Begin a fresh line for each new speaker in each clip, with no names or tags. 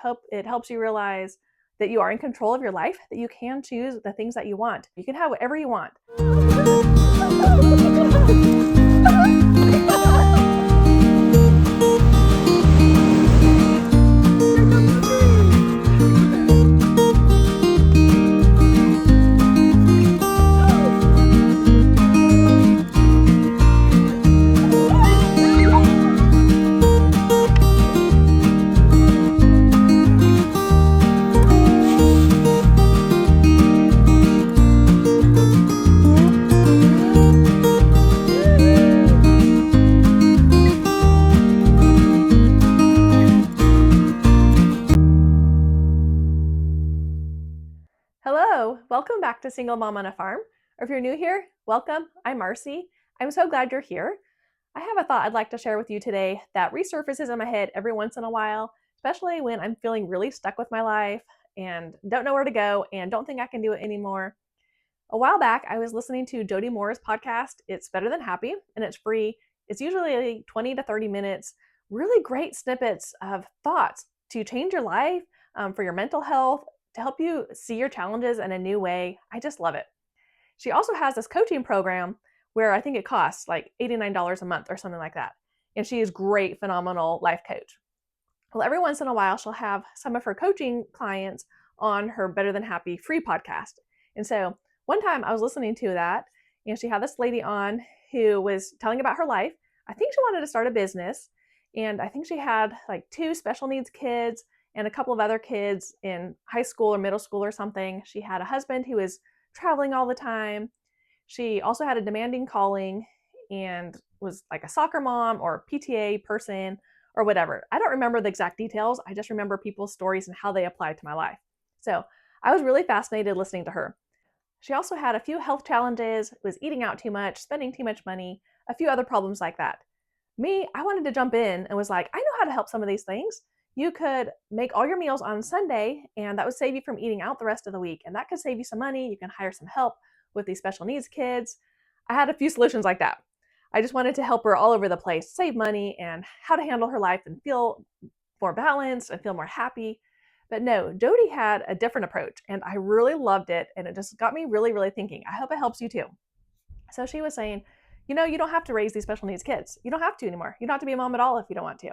Hope it helps you realize that you are in control of your life, that you can choose the things that you want. You can have whatever you want. Hello, welcome back to Single Mom on a Farm. Or if you're new here, welcome. I'm Marcy. I'm so glad you're here. I have a thought I'd like to share with you today that resurfaces in my head every once in a while, especially when I'm feeling really stuck with my life and don't know where to go and don't think I can do it anymore. A while back, I was listening to Jody Moore's podcast, It's Better Than Happy, and it's free. It's usually 20 to 30 minutes, really great snippets of thoughts to change your life, for your mental health, to help you see your challenges in a new way. I just love it. She also has this coaching program where I think it costs like $89 a month or something like that. And she is great, phenomenal life coach. Well, every once in a while, she'll have some of her coaching clients on her Better Than Happy free podcast. And so one time I was listening to that, and she had this lady on who was telling about her life. I think she wanted to start a business, and I think she had like 2 special needs kids and a couple of other kids in high school or middle school or something. She had a husband who was traveling all the time. She also had a demanding calling and was like a soccer mom or PTA person or whatever. I don't remember the exact details. I just remember people's stories and how they applied to my life. So I was really fascinated listening to her. She also had a few health challenges, was eating out too much, spending too much money, a few other problems like that. Me, I wanted to jump in and was like, I know how to help some of these things. You could make all your meals on Sunday, and that would save you from eating out the rest of the week. And that could save you some money. You can hire some help with these special needs kids. I had a few solutions like that. I just wanted to help her all over the place, save money and how to handle her life and feel more balanced and feel more happy. But no, Jody had a different approach, and I really loved it. And it just got me really, really thinking. I hope it helps you too. So she was saying, you don't have to raise these special needs kids. You don't have to anymore. You don't have to be a mom at all if you don't want to.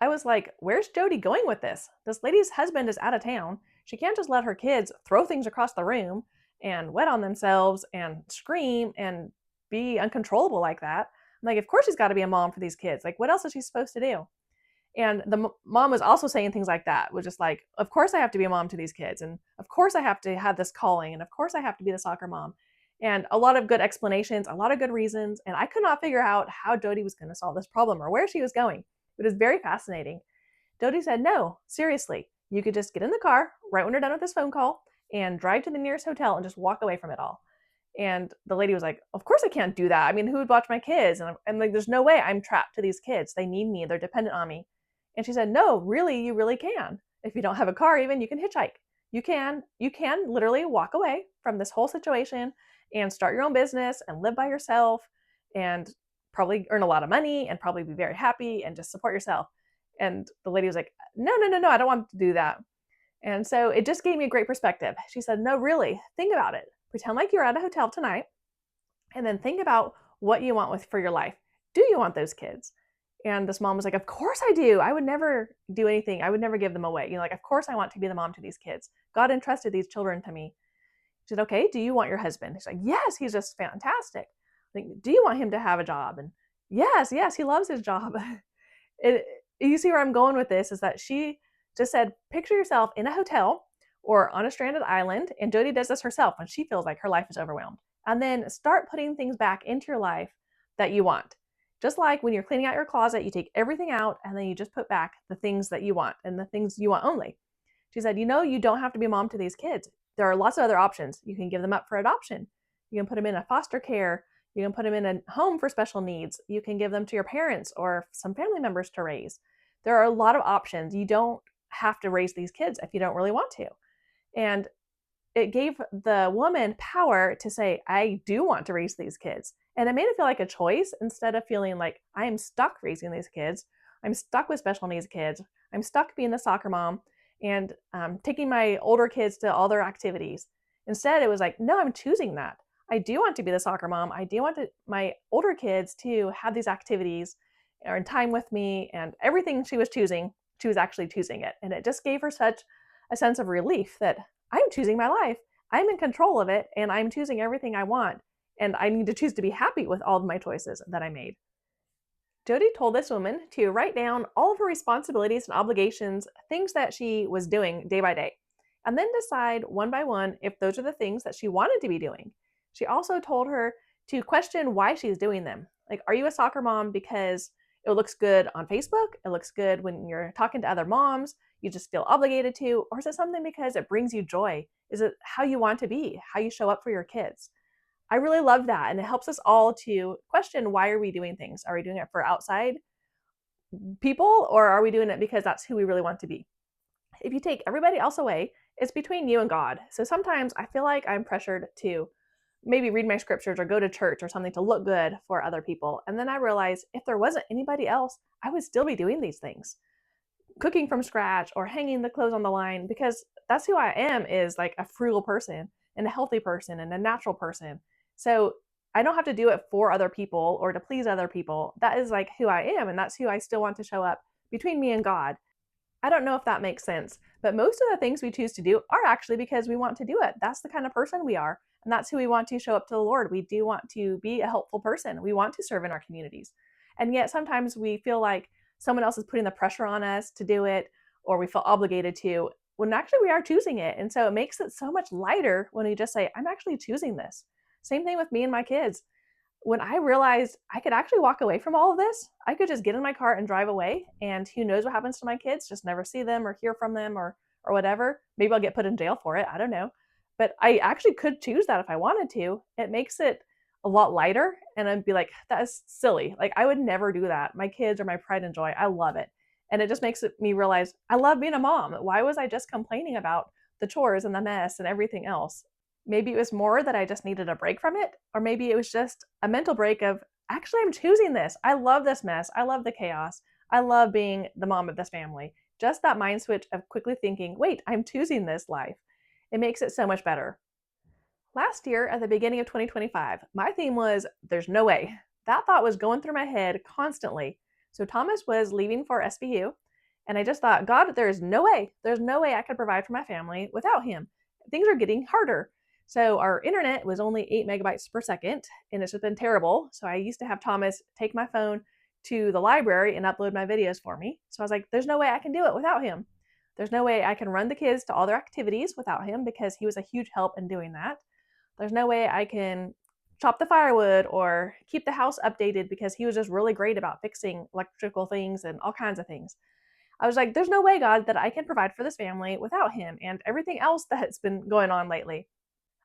I was like, where's Jody going with this? This lady's husband is out of town. She can't just let her kids throw things across the room and wet on themselves and scream and be uncontrollable like that. I'm like, of course she's got to be a mom for these kids. Like, what else is she supposed to do? And the mom was also saying things like that, was just like, of course I have to be a mom to these kids. And of course I have to have this calling. And of course I have to be the soccer mom. And a lot of good explanations, a lot of good reasons. And I could not figure out how Jody was going to solve this problem or where she was going. It was very fascinating. Jody said, no, seriously, you could just get in the car right when you're done with this phone call and drive to the nearest hotel and just walk away from it all. And the lady was like, of course I can't do that. I mean, who would watch my kids? And I'm like, there's no way I'm trapped to these kids. They need me. They're dependent on me. And she said, no, really, you really can. If you don't have a car even, you can hitchhike. You can literally walk away from this whole situation and start your own business and live by yourself and probably earn a lot of money and probably be very happy and just support yourself. And the lady was like, no, I don't want to do that. And so it just gave me a great perspective. She said, no, really, think about it. Pretend like you're at a hotel tonight and then think about what you want for your life. Do you want those kids? And this mom was like, of course I do. I would never do anything. I would never give them away. Like, of course I want to be the mom to these kids. God entrusted these children to me. She said, okay, do you want your husband? She's like, yes, he's just fantastic. Like, do you want him to have a job? And yes, he loves his job. You see where I'm going with this is that she just said, picture yourself in a hotel or on a stranded island. And Jody does this herself when she feels like her life is overwhelmed. And then start putting things back into your life that you want. Just like when you're cleaning out your closet, you take everything out and then you just put back the things that you want and the things you want only. She said, you don't have to be a mom to these kids. There are lots of other options. You can give them up for adoption. You can put them in a foster care. You can put them in a home for special needs. You can give them to your parents or some family members to raise. There are a lot of options. You don't have to raise these kids if you don't really want to. And it gave the woman power to say, I do want to raise these kids. And it made it feel like a choice instead of feeling like I am stuck raising these kids. I'm stuck with special needs kids. I'm stuck being the soccer mom. and taking my older kids to all their activities. Instead, it was like, no, I'm choosing that. I do want to be the soccer mom. I do want my older kids to have these activities or time with me, and everything she was choosing, she was actually choosing it. And it just gave her such a sense of relief that I'm choosing my life. I'm in control of it, and I'm choosing everything I want. And I need to choose to be happy with all of my choices that I made. Jody told this woman to write down all of her responsibilities and obligations, things that she was doing day by day, and then decide one by one if those are the things that she wanted to be doing. She also told her to question why she's doing them. Like, are you a soccer mom because it looks good on Facebook? It looks good when you're talking to other moms, you just feel obligated to? Or is it something because it brings you joy? Is it how you want to be, how you show up for your kids? I really love that. And it helps us all to question, why are we doing things? Are we doing it for outside people, or are we doing it because that's who we really want to be? If you take everybody else away, it's between you and God. So sometimes I feel like I'm pressured to maybe read my scriptures or go to church or something to look good for other people. And then I realize if there wasn't anybody else, I would still be doing these things, cooking from scratch or hanging the clothes on the line, because that's who I am, is like a frugal person and a healthy person and a natural person. So I don't have to do it for other people or to please other people. That is like who I am, and that's who I still want to show up between me and God. I don't know if that makes sense, but most of the things we choose to do are actually because we want to do it. That's the kind of person we are, and that's who we want to show up to the Lord. We do want to be a helpful person. We want to serve in our communities. And yet sometimes we feel like someone else is putting the pressure on us to do it, or we feel obligated to, when actually we are choosing it. And so it makes it so much lighter when we just say, I'm actually choosing this. Same thing with me and my kids. When I realized I could actually walk away from all of this, I could just get in my car and drive away, and who knows what happens to my kids, just never see them or hear from them or whatever. Maybe I'll get put in jail for it. I don't know. But I actually could choose that if I wanted to. It makes it a lot lighter, and I'd be like, that is silly. Like, I would never do that. My kids are my pride and joy. I love it. And it just makes me realize I love being a mom. Why was I just complaining about the chores and the mess and everything else? Maybe it was more that I just needed a break from it, or maybe it was just a mental break of, actually, I'm choosing this. I love this mess. I love the chaos. I love being the mom of this family. Just that mind switch of quickly thinking, wait, I'm choosing this life. It makes it so much better. Last year, at the beginning of 2025, my theme was, there's no way. That thought was going through my head constantly. So Thomas was leaving for SVU, and I just thought, God, there's no way. There's no way I could provide for my family without him. Things are getting harder. So our internet was only 8 megabytes per second, and it's just been terrible. So I used to have Thomas take my phone to the library and upload my videos for me. So I was like, there's no way I can do it without him. There's no way I can run the kids to all their activities without him, because he was a huge help in doing that. There's no way I can chop the firewood or keep the house updated, because he was just really great about fixing electrical things and all kinds of things. I was like, there's no way, God, that I can provide for this family without him and everything else that's been going on lately.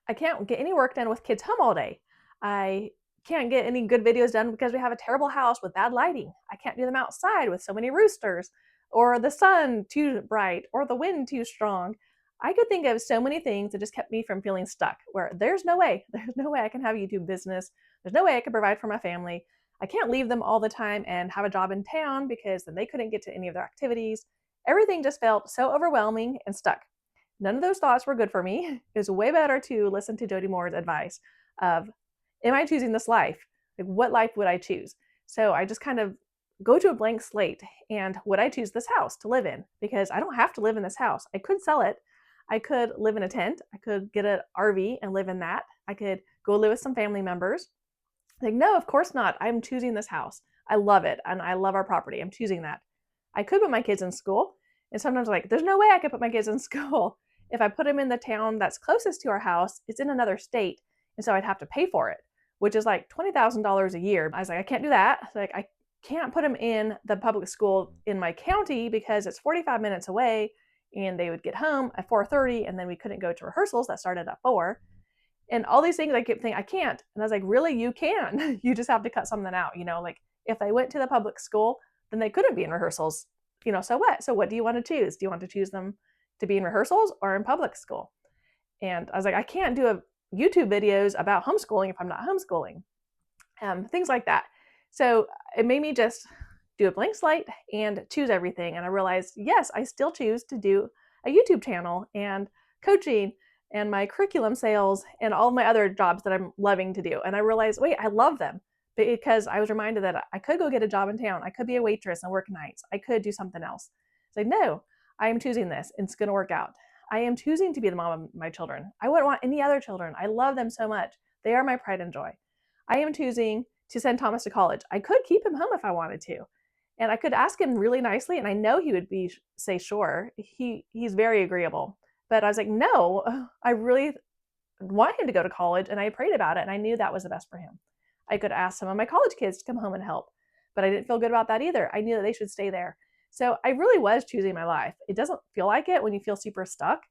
I can't get any work done with kids home all day. I can't get any good videos done because we have a terrible house with bad lighting. I can't do them outside with so many roosters, or the sun too bright, or the wind too strong. I could think of so many things that just kept me from feeling stuck, where there's no way I can have a YouTube business. There's no way I can provide for my family. I can't leave them all the time and have a job in town, because then they couldn't get to any of their activities. Everything just felt so overwhelming and stuck. None of those thoughts were good for me. It was way better to listen to Jody Moore's advice of, am I choosing this life? Like, what life would I choose? So I just kind of go to a blank slate, and would I choose this house to live in? Because I don't have to live in this house. I could sell it. I could live in a tent. I could get an RV and live in that. I could go live with some family members. Like, no, of course not. I'm choosing this house. I love it, and I love our property. I'm choosing that. I could put my kids in school, and sometimes I'm like, there's no way I could put my kids in school. If I put them in the town that's closest to our house, it's in another state, and so I'd have to pay for it, which is like $20,000 a year. I was like, I can't do that. Like, I can't put them in the public school in my county because it's 45 minutes away, and they would get home at 4:30, and then we couldn't go to rehearsals that started at 4. And all these things I kept thinking, I can't. And I was like, really, you can. You just have to cut something out. Like, if they went to the public school, then they couldn't be in rehearsals. So what? So what do you want to choose? Do you want to choose them to be in rehearsals or in public school? And I was like, I can't do YouTube videos about homeschooling if I'm not homeschooling. Things like that. So it made me just do a blank slate and choose everything. And I realized, yes, I still choose to do a YouTube channel and coaching and my curriculum sales and all my other jobs that I'm loving to do. And I realized, wait, I love them because I was reminded that I could go get a job in town. I could be a waitress and work nights. I could do something else. It's like, no, I am choosing this. It's going to work out. I am choosing to be the mom of my children. I wouldn't want any other children. I love them so much. They are my pride and joy. I am choosing to send Thomas to college. I could keep him home if I wanted to. And I could ask him really nicely, and I know he would say sure. He's very agreeable. But I was like, no, I really want him to go to college, and I prayed about it, and I knew that was the best for him. I could ask some of my college kids to come home and help, but I didn't feel good about that either. I knew that they should stay there. So I really was choosing my life. It doesn't feel like it when you feel super stuck,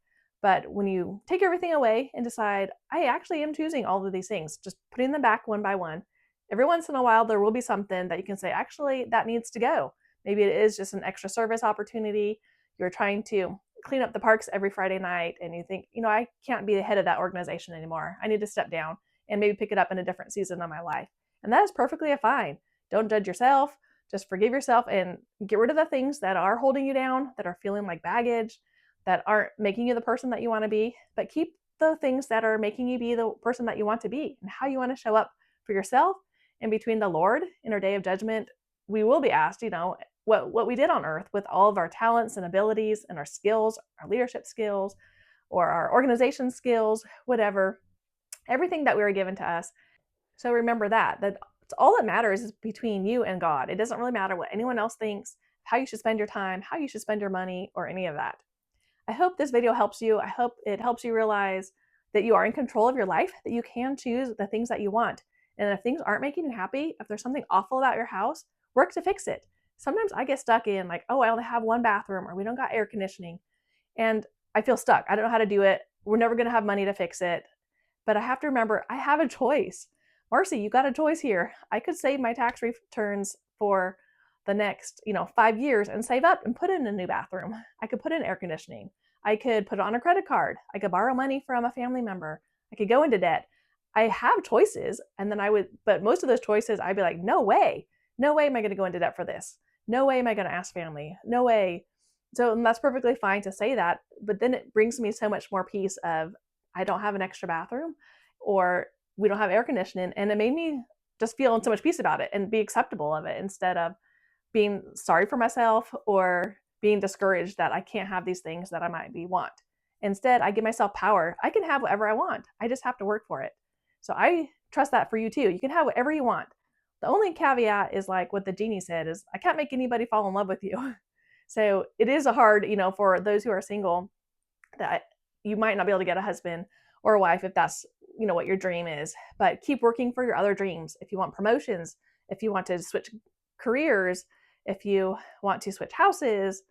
but when you take everything away and decide, I actually am choosing all of these things, just putting them back one by one. Every once in a while, there will be something that you can say, actually, that needs to go. Maybe it is just an extra service opportunity. You're trying to clean up the parks every Friday night and you think, I can't be the head of that organization anymore. I need to step down and maybe pick it up in a different season of my life. And that is perfectly fine. Don't judge yourself. Just forgive yourself and get rid of the things that are holding you down, that are feeling like baggage, that aren't making you the person that you want to be, but keep the things that are making you be the person that you want to be and how you want to show up for yourself. And between the Lord in our day of judgment, we will be asked, what we did on earth with all of our talents and abilities and our skills, our leadership skills, or our organization skills, whatever, everything that we were given to us. So remember that all that matters is between you and God. It doesn't really matter what anyone else thinks, how you should spend your time, how you should spend your money, or any of that. I hope this video helps you. I hope it helps you realize that you are in control of your life, that you can choose the things that you want. And if things aren't making you happy, if there's something awful about your house, work to fix it. Sometimes I get stuck in like, I only have one bathroom, or we don't got air conditioning. And I feel stuck. I don't know how to do it. We're never going to have money to fix it. But I have to remember, I have a choice. Marcy, you got a choice here. I could save my tax returns for the next, 5 years and save up and put in a new bathroom. I could put in air conditioning. I could put it on a credit card. I could borrow money from a family member. I could go into debt. I have choices. And then but most of those choices, I'd be like, no way am I going to go into debt for this. No way am I going to ask family. No way. So that's perfectly fine to say that. But then it brings me so much more peace of, I don't have an extra bathroom, or we don't have air conditioning. And it made me just feel so much peace about it and be acceptable of it, instead of being sorry for myself or being discouraged that I can't have these things that I might want. Instead, I give myself power. I can have whatever I want. I just have to work for it. So I trust that for you too. You can have whatever you want. The only caveat is like what the genie said is, I can't make anybody fall in love with you. So it is hard, for those who are single, that you might not be able to get a husband or a wife if that's, what your dream is. But keep working for your other dreams. If you want promotions, if you want to switch careers, if you want to switch houses,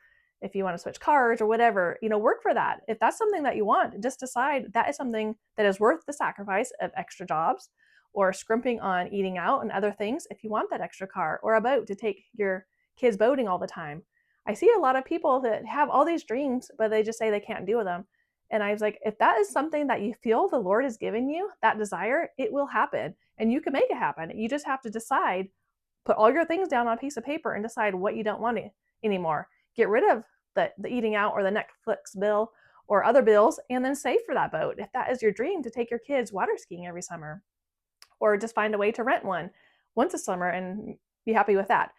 if you want to switch cars or whatever, work for that. If that's something that you want, just decide that is something that is worth the sacrifice of extra jobs or scrimping on eating out and other things. If you want that extra car or a boat to take your kids boating all the time. I see a lot of people that have all these dreams, but they just say they can't do them. And I was like, if that is something that you feel the Lord has given you, that desire, it will happen. And you can make it happen. You just have to decide, put all your things down on a piece of paper and decide what you don't want anymore. Get rid of the eating out or the Netflix bill or other bills, and then save for that boat. If that is your dream, to take your kids water skiing every summer, or just find a way to rent one once a summer and be happy with that.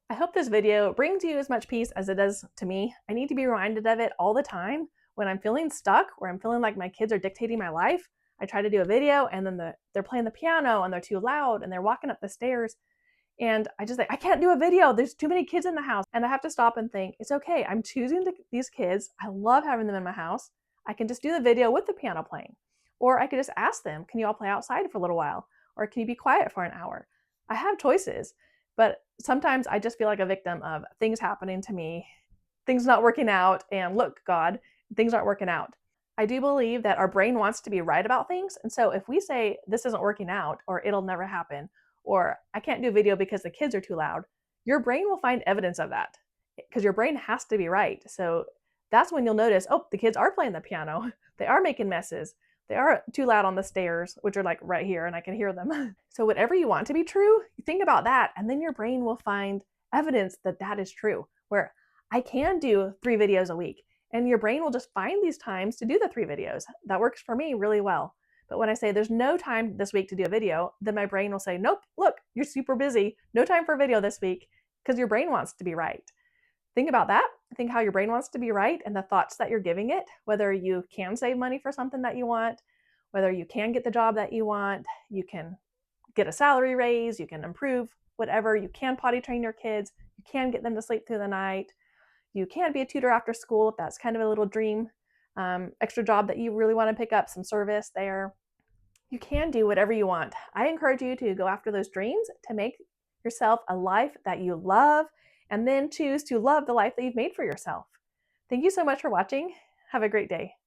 I hope this video brings you as much peace as it does to me. I need to be reminded of it all the time. When I'm feeling stuck or I'm feeling like my kids are dictating my life, I try to do a video and then they're playing the piano and they're too loud and they're walking up the stairs. And I just think, I can't do a video. There's too many kids in the house. And I have to stop and think, it's okay. I'm choosing these kids. I love having them in my house. I can just do the video with the piano playing. Or I could just ask them, can you all play outside for a little while? Or can you be quiet for an hour? I have choices. But sometimes I just feel like a victim of things happening to me, things not working out, and look, God, things aren't working out. I do believe that our brain wants to be right about things. And so if we say this isn't working out, or it'll never happen, or I can't do video because the kids are too loud, your brain will find evidence of that because your brain has to be right. So that's when you'll notice, oh, the kids are playing the piano. They are making messes. They are too loud on the stairs, which are like right here and I can hear them. So whatever you want to be true, think about that. And then your brain will find evidence that that is true, where I can do 3 videos a week And your brain will just find these times to do the 3 videos. That works for me really well. But when I say there's no time this week to do a video, then my brain will say, nope, look, you're super busy. No time for a video this week, because your brain wants to be right. Think about that. Think how your brain wants to be right and the thoughts that you're giving it, whether you can save money for something that you want, whether you can get the job that you want, you can get a salary raise, you can improve whatever, you can potty train your kids, you can get them to sleep through the night, you can be a tutor after school if that's kind of a little dream extra job that you really want to pick up, some service there. You can do whatever you want. I encourage you to go after those dreams, to make yourself a life that you love, and then choose to love the life that you've made for yourself. Thank you so much for watching. Have a great day.